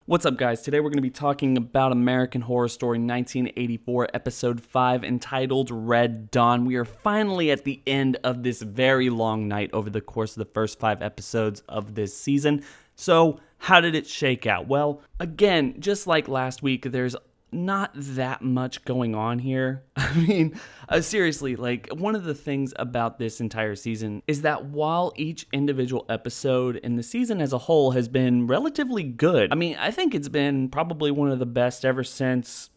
What's up, guys? Today we're going to be talking about American Horror Story 1984, Episode 5, entitled Red Dawn. We are finally at the end of this very long night over the course of the first 5 episodes of this season. So, how did it shake out? Well, again, just like last week, there's not that much going on here. Seriously, one of the things about this entire season is that while each individual episode in the season as a whole has been relatively good, I think it's been probably one of the best ever since,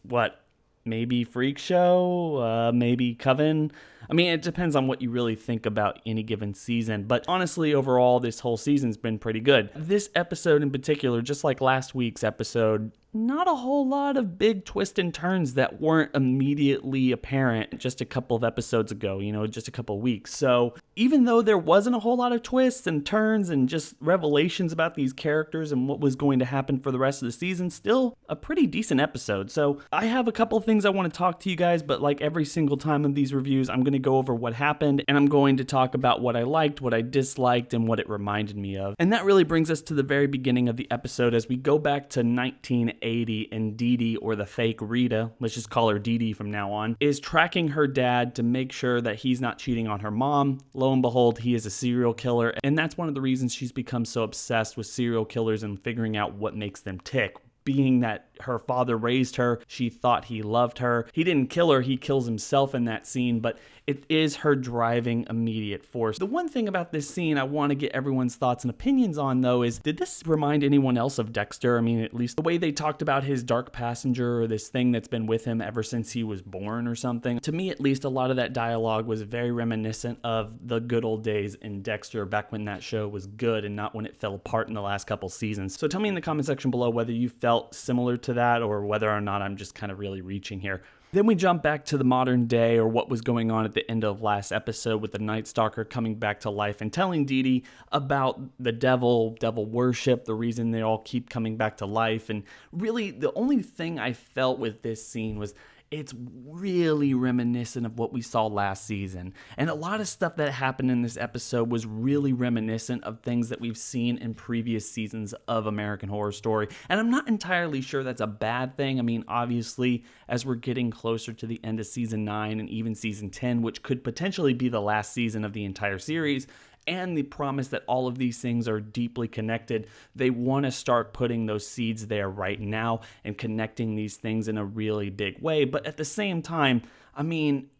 maybe Freak Show, maybe Coven. It depends on what you really think about any given season, but honestly, overall, this whole season's been pretty good. This episode in particular, just like last week's episode, not a whole lot of big twists and turns that weren't immediately apparent just a couple of episodes ago, just a couple of weeks. So even though there wasn't a whole lot of twists and turns and just revelations about these characters and what was going to happen for the rest of the season, still a pretty decent episode. So I have a couple of things I want to talk to you guys, but like every single time of these reviews, I'm going to go over what happened, and I'm going to talk about what I liked, what I disliked, and what it reminded me of. And that really brings us to the very beginning of the episode as we go back to 1980, and Dee Dee, or the fake Rita, let's just call her Dee Dee from now on, is tracking her dad to make sure that he's not cheating on her mom. Lo and behold, he is a serial killer, and that's one of the reasons she's become so obsessed with serial killers and figuring out what makes them tick. Being that her father raised her, she thought he loved her. He didn't kill her, he kills himself in that scene, but it is her driving immediate force. The one thing about this scene I want to get everyone's thoughts and opinions on, though, is did this remind anyone else of Dexter? At least the way they talked about his dark passenger, or this thing that's been with him ever since he was born or something. To me, at least, a lot of that dialogue was very reminiscent of the good old days in Dexter, back when that show was good and not when it fell apart in the last couple seasons. So tell me in the comment section below whether you felt similar to that or whether or not I'm just kind of really reaching here. Then we jump back to the modern day, or what was going on at the end of last episode, with the Night Stalker coming back to life and telling Dee Dee about the devil worship, the reason they all keep coming back to life. And really, the only thing I felt with this scene was it's really reminiscent of what we saw last season. And a lot of stuff that happened in this episode was really reminiscent of things that we've seen in previous seasons of American Horror Story. And I'm not entirely sure that's a bad thing. Obviously, as we're getting closer to the end of season 9 and even season 10, which could potentially be the last season of the entire series, and the promise that all of these things are deeply connected, they want to start putting those seeds there right now and connecting these things in a really big way. But at the same time,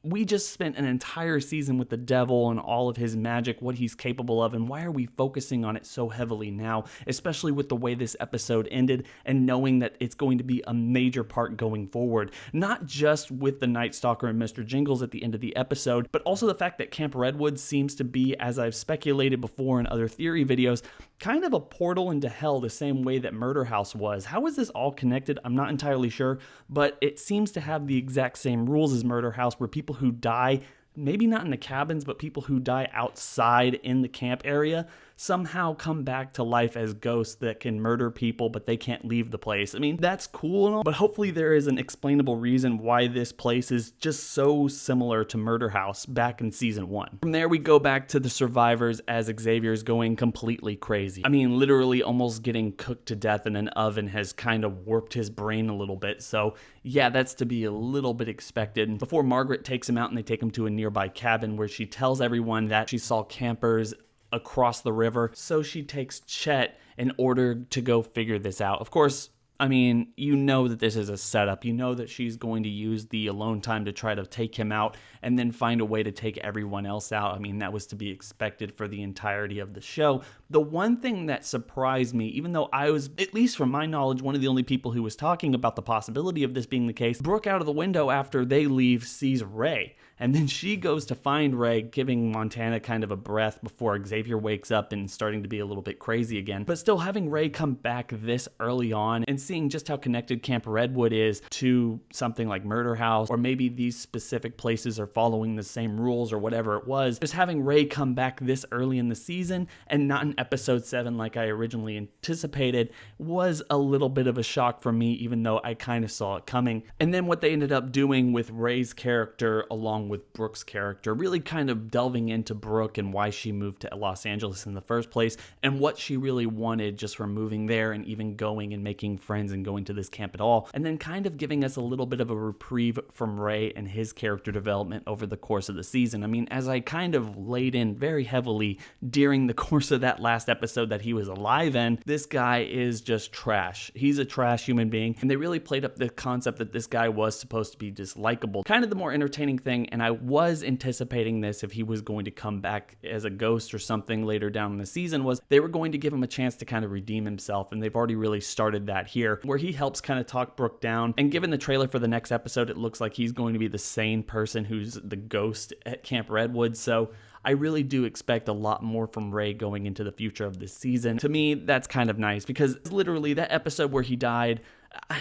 we just spent an entire season with the devil and all of his magic, what he's capable of, and why are we focusing on it so heavily now, especially with the way this episode ended and knowing that it's going to be a major part going forward, not just with the Night Stalker and Mr. Jingles at the end of the episode, but also the fact that Camp Redwood seems to be, as I've speculated before in other theory videos, kind of a portal into hell the same way that Murder House was. How is this all connected? I'm not entirely sure, but it seems to have the exact same rules as Murder House, where people who die, maybe not in the cabins, but people who die outside in the camp area somehow come back to life as ghosts that can murder people, but they can't leave the place. That's cool and all, but hopefully there is an explainable reason why this place is just so similar to Murder House back in season 1. From there, we go back to the survivors as Xavier's going completely crazy. Literally almost getting cooked to death in an oven has kind of warped his brain a little bit. So yeah, that's to be a little bit expected. Before Margaret takes him out and they take him to a nearby cabin where she tells everyone that she saw campers across the river, so she takes Chet in order to go figure this out. Of course, you know that this is a setup. You know that she's going to use the alone time to try to take him out and then find a way to take everyone else out. That was to be expected for the entirety of the show. The one thing that surprised me, even though I was, at least from my knowledge, one of the only people who was talking about the possibility of this being the case, Brooke out of the window after they leave sees Ray. And then she goes to find Ray, giving Montana kind of a breath before Xavier wakes up and starting to be a little bit crazy again. But still, having Ray come back this early on and seeing just how connected Camp Redwood is to something like Murder House, or maybe these specific places are following the same rules or whatever it was, just having Ray come back this early in the season and not in episode 7 like I originally anticipated was a little bit of a shock for me, even though I kind of saw it coming. And then what they ended up doing with Ray's character along with Brooke's character, really kind of delving into Brooke and why she moved to Los Angeles in the first place and what she really wanted just from moving there and even going and making friends and going to this camp at all. And then kind of giving us a little bit of a reprieve from Ray and his character development over the course of the season. I mean, as I kind of laid in very heavily during the course of that last episode that he was alive in, this guy is just trash. He's a trash human being, and they really played up the concept that this guy was supposed to be dislikable. Kind of the more entertaining thing, and I was anticipating this if he was going to come back as a ghost or something later down in the season, was they were going to give him a chance to kind of redeem himself, and they've already really started that here, where he helps kind of talk Brooke down. And given the trailer for the next episode, it looks like he's going to be the sane person who's the ghost at Camp Redwood, so I really do expect a lot more from Ray going into the future of this season. To me, that's kind of nice, because literally that episode where he died,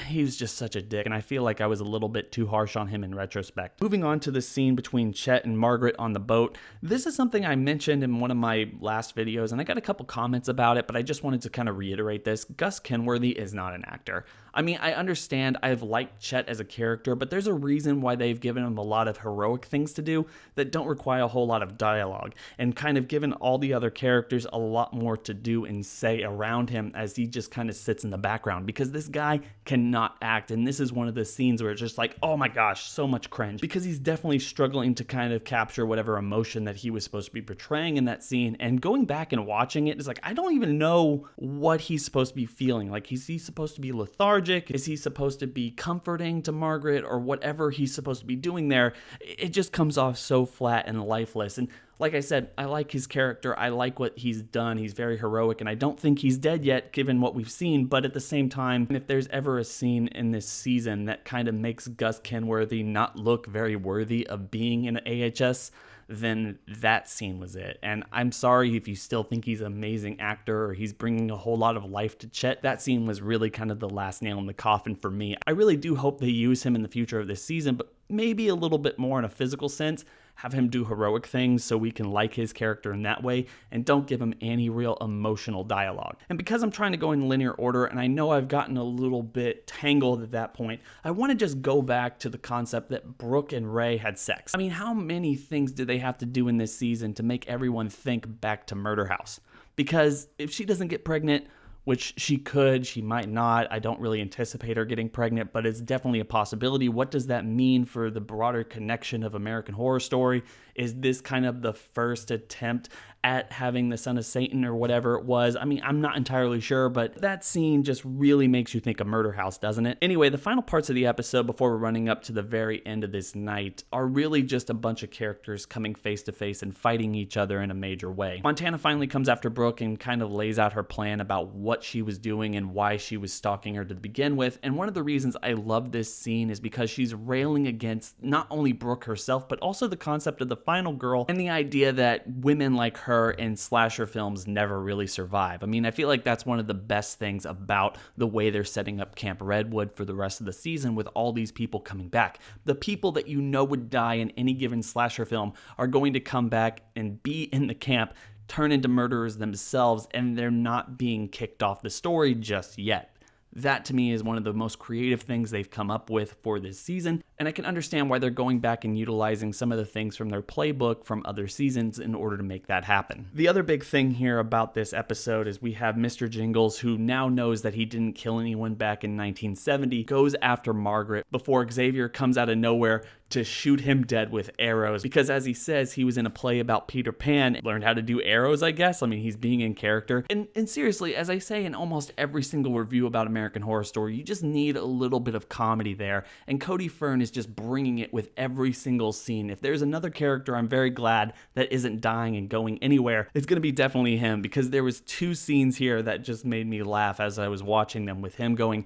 he was just such a dick, and I feel like I was a little bit too harsh on him in retrospect. Moving on to the scene between Chet and Margaret on the boat, this is something I mentioned in one of my last videos, and I got a couple comments about it, but I just wanted to kind of reiterate this. Gus Kenworthy is not an actor. I mean, I understand I've liked Chet as a character, but there's a reason why they've given him a lot of heroic things to do that don't require a whole lot of dialogue, and kind of given all the other characters a lot more to do and say around him as he just kind of sits in the background, because this guy cannot act. And this is one of the scenes where it's just like, oh my gosh, so much cringe, because he's definitely struggling to kind of capture whatever emotion that he was supposed to be portraying in that scene. And going back and watching it, it's like, I don't even know what he's supposed to be feeling. Like, is he supposed to be lethargic? Is he supposed to be comforting to Margaret, or whatever he's supposed to be doing there? It just comes off so flat and lifeless. And like I said, I like his character. I like what he's done. He's very heroic, and I don't think he's dead yet, given what we've seen. But at the same time, if there's ever a scene in this season that kind of makes Gus Kenworthy not look very worthy of being in AHS, then that scene was it. And I'm sorry if you still think he's an amazing actor or he's bringing a whole lot of life to Chet. That scene was really kind of the last nail in the coffin for me. I really do hope they use him in the future of this season, but maybe a little bit more in a physical sense. Have him do heroic things so we can like his character in that way, and don't give him any real emotional dialogue. And because I'm trying to go in linear order, and I know I've gotten a little bit tangled at that point, I want to just go back to the concept that Brooke and Ray had sex. I mean, how many things do they have to do in this season to make everyone think back to Murder House? Because if she doesn't get pregnant, which she could, she might not. I don't really anticipate her getting pregnant, but it's definitely a possibility. What does that mean for the broader connection of American Horror Story? Is this kind of the first attempt at having the son of Satan or whatever it was? I mean, I'm not entirely sure, but that scene just really makes you think of Murder House, doesn't it? Anyway, the final parts of the episode before we're running up to the very end of this night are really just a bunch of characters coming face to face and fighting each other in a major way. Montana finally comes after Brooke and kind of lays out her plan about what she was doing and why she was stalking her to begin with. And one of the reasons I love this scene is because she's railing against not only Brooke herself, but also the concept of the final girl and the idea that women like her in slasher films never really survive. I mean, I feel like that's one of the best things about the way they're setting up Camp Redwood for the rest of the season, with all these people coming back. The people that you know would die in any given slasher film are going to come back and be in the camp, turn into murderers themselves, and they're not being kicked off the story just yet. That to me is one of the most creative things they've come up with for this season, and I can understand why they're going back and utilizing some of the things from their playbook from other seasons in order to make that happen. The other big thing here about this episode is we have Mr. Jingles, who now knows that he didn't kill anyone back in 1970, goes after Margaret before Xavier comes out of nowhere to shoot him dead with arrows, because as he says, he was in a play about Peter Pan, learned how to do arrows, I guess. I mean, he's being in character. And seriously, as I say in almost every single review about American Horror Story, you just need a little bit of comedy there, and Cody Fern is just bringing it with every single scene. If there's another character I'm very glad that isn't dying and going anywhere, it's going to be definitely him, because there was 2 scenes here that just made me laugh as I was watching them, with him going,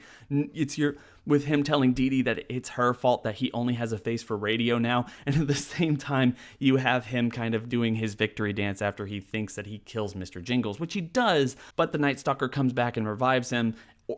with him telling Dee Dee that it's her fault that he only has a face for radio now, and at the same time, you have him kind of doing his victory dance after he thinks that he kills Mr. Jingles, which he does, but the Night Stalker comes back and revives him,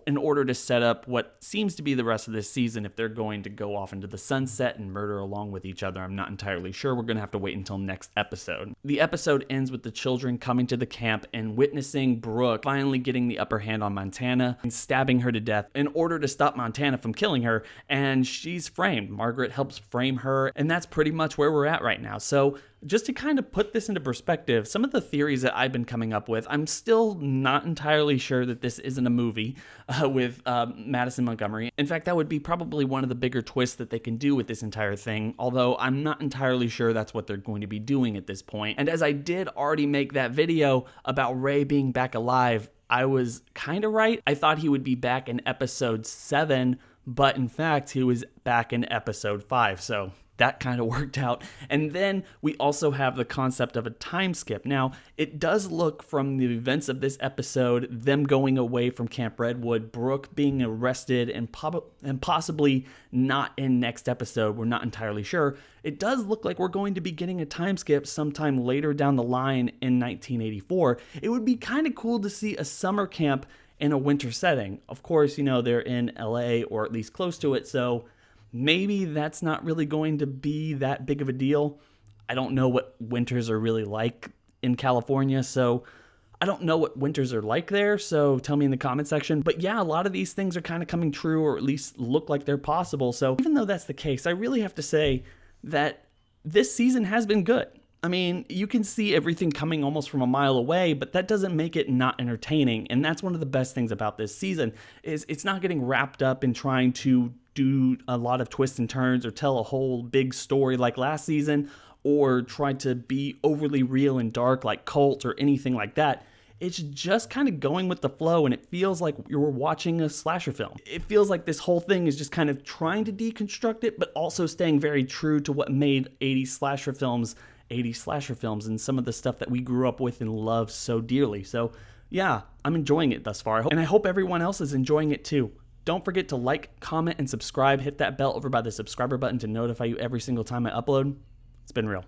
in order to set up what seems to be the rest of this season if they're going to go off into the sunset and murder along with each other. I'm not entirely sure. We're going to have to wait until next episode. The episode ends with the children coming to the camp and witnessing Brooke finally getting the upper hand on Montana and stabbing her to death in order to stop Montana from killing her, and she's framed. Margaret helps frame her, and that's pretty much where we're at right now. So just to kind of put this into perspective, some of the theories that I've been coming up with, I'm still not entirely sure that this isn't a movie with Madison Montgomery. In fact, that would be probably one of the bigger twists that they can do with this entire thing, although I'm not entirely sure that's what they're going to be doing at this point. And as I did already make that video about Ray being back alive, I was kind of right. I thought he would be back in episode 7, but in fact, he was back in episode 5, so that kind of worked out. And then we also have the concept of a time skip. Now, it does look from the events of this episode, them going away from Camp Redwood, Brooke being arrested and possibly not in next episode. We're not entirely sure. It does look like we're going to be getting a time skip sometime later down the line in 1984. It would be kind of cool to see a summer camp in a winter setting. Of course, they're in LA or at least close to it, so maybe that's not really going to be that big of a deal. I don't know what winters are really like in California, so I don't know what winters are like there, so tell me in the comment section. But yeah, a lot of these things are kind of coming true, or at least look like they're possible. So even though that's the case, I really have to say that this season has been good. I mean, you can see everything coming almost from a mile away, but that doesn't make it not entertaining. And that's one of the best things about this season, is it's not getting wrapped up in trying to do a lot of twists and turns or tell a whole big story like last season, or try to be overly real and dark like Cult or anything like that. It's just kind of going with the flow, and it feels like you're watching a slasher film. It feels like this whole thing is just kind of trying to deconstruct it, but also staying very true to what made 80s slasher films and some of the stuff that we grew up with and loved so dearly. So yeah, I'm enjoying it thus far, and I hope everyone else is enjoying it too. Don't forget to like, comment, and subscribe. Hit that bell over by the subscriber button to notify you every single time I upload. It's been real.